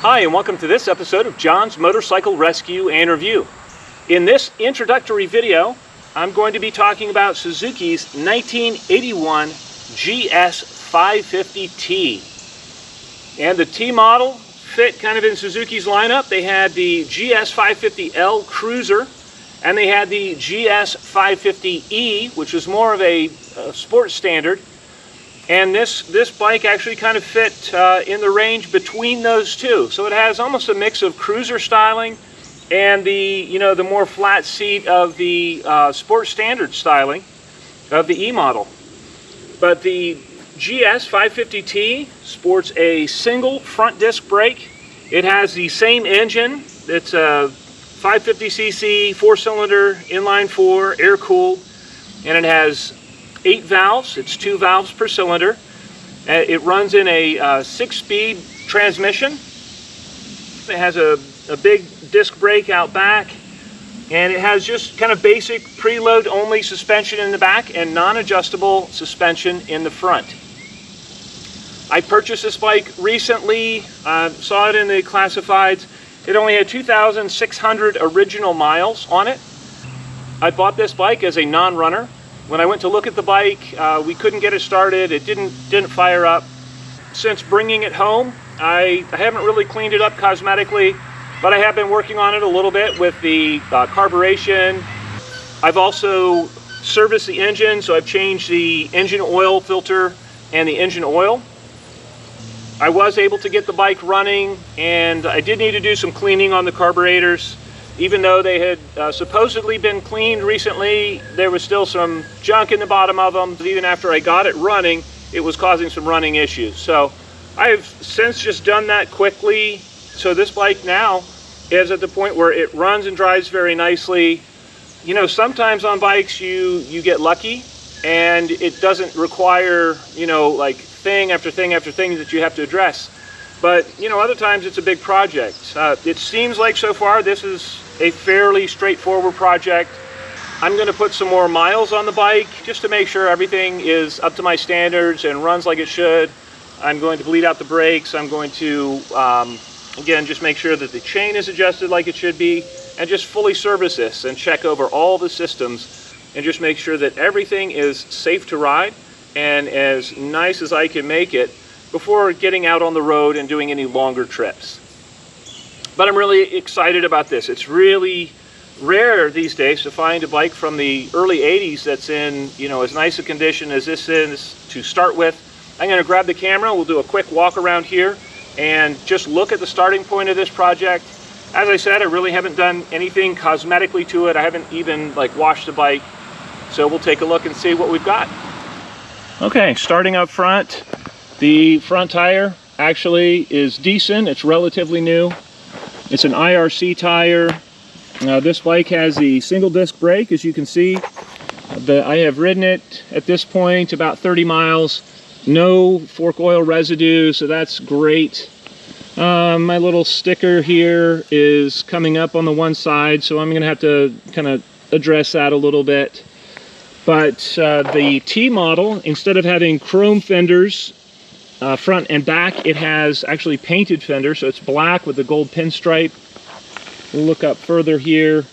Hi, and welcome to this episode of John's Motorcycle Rescue and Review. In this introductory video, I'm going to be talking about Suzuki's 1981 GS550T. And the T model fit kind of in Suzuki's lineup. They had the GS550L Cruiser, and they had the GS550E, which was more of a sports standard. And this bike actually kind of fit in the range between those two. So it has almost a mix of cruiser styling and the more flat seat of the sports standard styling of the E model. But the GS550T sports a single front disc brake. It has the same engine. It's a 550cc 4-cylinder inline 4 air cooled, and it has 8 valves. It's 2 valves per cylinder. It runs in a 6-speed transmission. It has a big disc brake out back, and it has just kind of basic preload only suspension in the back and non-adjustable suspension in the front. I purchased this bike recently, saw it in the classifieds. It only had 2,600 original miles on it. I bought this bike as a non-runner. When I went to look at the bike, we couldn't get it started. It didn't fire up. Since bringing it home, I haven't really cleaned it up cosmetically, but I have been working on it a little bit with the carburation. I've also serviced the engine, so I've changed the engine oil filter and the engine oil. I was able to get the bike running, and I did need to do some cleaning on the carburetors. Even though they had supposedly been cleaned recently, there was still some junk in the bottom of them. Even after I got it running, it was causing some running issues. So I've since just done that quickly. So this bike now is at the point where it runs and drives very nicely. You know, sometimes on bikes you get lucky and it doesn't require, like thing after thing after thing that you have to address. But, other times it's a big project. It seems like so far this is a fairly straightforward project. I'm going to put some more miles on the bike just to make sure everything is up to my standards and runs like it should. I'm going to bleed out the brakes. I'm going to, again, just make sure that the chain is adjusted like it should be, and just fully service this and check over all the systems and just make sure that everything is safe to ride and as nice as I can make it before getting out on the road and doing any longer trips. But I'm really excited about this. It's really rare these days to find a bike from the early 80s that's in, as nice a condition as this is to start with. I'm going to grab the camera. We'll do a quick walk around here and just look at the starting point of this project. As I said, I really haven't done anything cosmetically to it. I haven't even washed the bike. So we'll take a look and see what we've got. Okay, starting up front, the front tire actually is decent. It's relatively new. It's an IRC tire. This bike has the single disc brake, as you can see. I have ridden it at this point about 30 miles. No fork oil residue, so that's great. My little sticker here is coming up on the one side, so I'm going to have to kind of address that a little bit. But the T model, instead of having chrome fenders, front and back, it has actually painted fenders, so it's black with the gold pinstripe. We'll look up further here.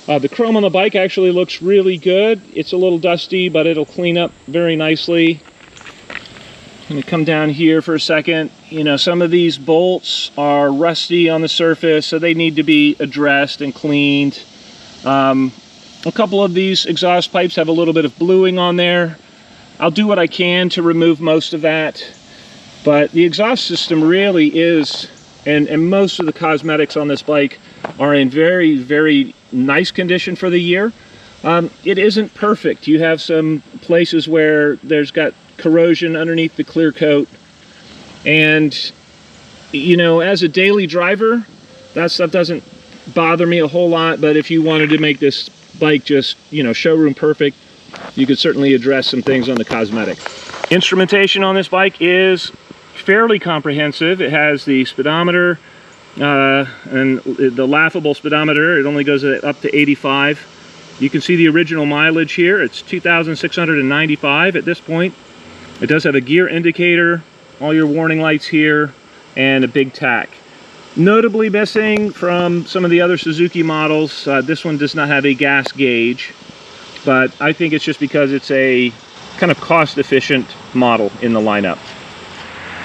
The chrome on the bike actually looks really good. It's a little dusty, but it'll clean up very nicely. Let me come down here for a second. Some of these bolts are rusty on the surface, so they need to be addressed and cleaned. A couple of these exhaust pipes have a little bit of bluing on there. I'll do what I can to remove most of that. But the exhaust system really is, and most of the cosmetics on this bike are in very, very nice condition for the year. It isn't perfect. You have some places where there's got corrosion underneath the clear coat. And, as a daily driver, that stuff doesn't bother me a whole lot. But if you wanted to make this bike just, showroom perfect, you could certainly address some things on the cosmetic. Instrumentation on this bike is fairly comprehensive. It has the speedometer and the laughable speedometer. It only goes up to 85. You can see the original mileage here. It's 2,695 at this point. It does have a gear indicator, all your warning lights here, and a big tack. Notably missing from some of the other Suzuki models, this one does not have a gas gauge, but I think it's just because it's a kind of cost-efficient model in the lineup.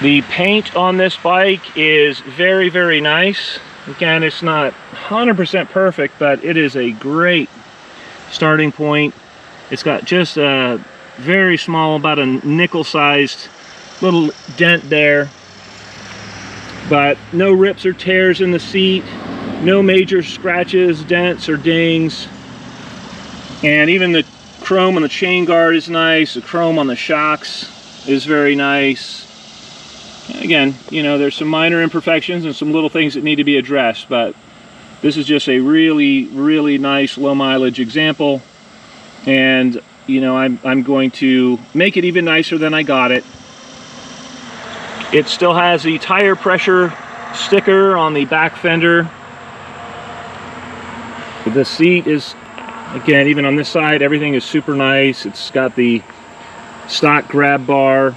The paint on this bike is very, very nice. Again, it's not 100% perfect, but it is a great starting point. It's got just a very small, about a nickel-sized little dent there, but no rips or tears in the seat, no major scratches, dents, or dings. And even the chrome on the chain guard is nice. The chrome on the shocks is very nice. Again, you know, there's some minor imperfections and some little things that need to be addressed, but this is just a really, really nice low mileage example. And, you know, I'm going to make it even nicer than I got it. It still has the tire pressure sticker on the back fender. The seat is, again, even on this side, everything is super nice. It's got the stock grab bar.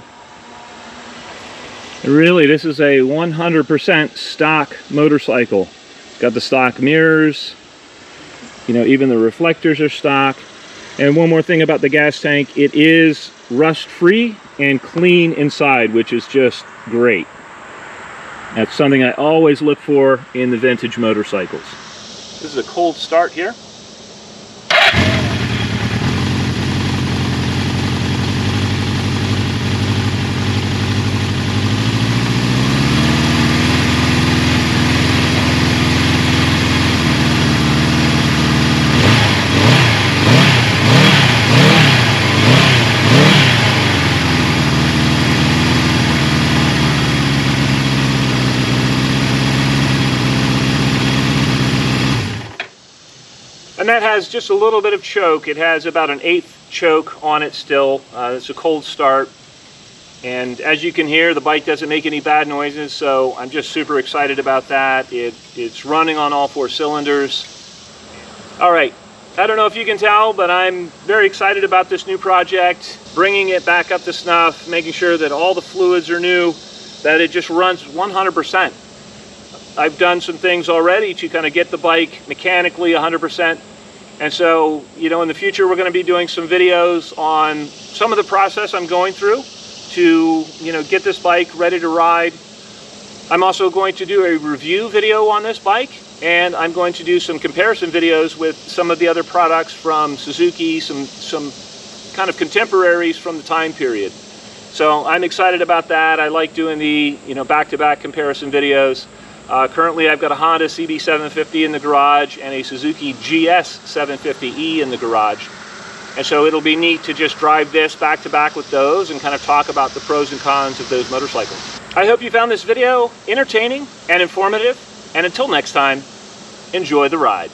Really, this is a 100% stock motorcycle. It's got the stock mirrors. You know, even the reflectors are stock. And one more thing about the gas tank, it is rust-free and clean inside, which is just great. That's something I always look for in the vintage motorcycles. This is a cold start here. And that has just a little bit of choke. It has about an 1/8 choke on it still. It's a cold start. And as you can hear, the bike doesn't make any bad noises, so I'm just super excited about that. It's running on all 4 cylinders. All right, I don't know if you can tell, but I'm very excited about this new project, bringing it back up to snuff, making sure that all the fluids are new, that it just runs 100%. I've done some things already to kind of get the bike mechanically 100%. And so, you know, in the future, we're going to be doing some videos on some of the process I'm going through to, you know, get this bike ready to ride. I'm also going to do a review video on this bike, and I'm going to do some comparison videos with some of the other products from Suzuki, some kind of contemporaries from the time period. So I'm excited about that. I like doing the, you know, back-to-back comparison videos. Currently I've got a Honda CB750 in the garage and a Suzuki GS550T in the garage. And so it'll be neat to just drive this back to back with those and kind of talk about the pros and cons of those motorcycles. I hope you found this video entertaining and informative. And until next time, enjoy the ride.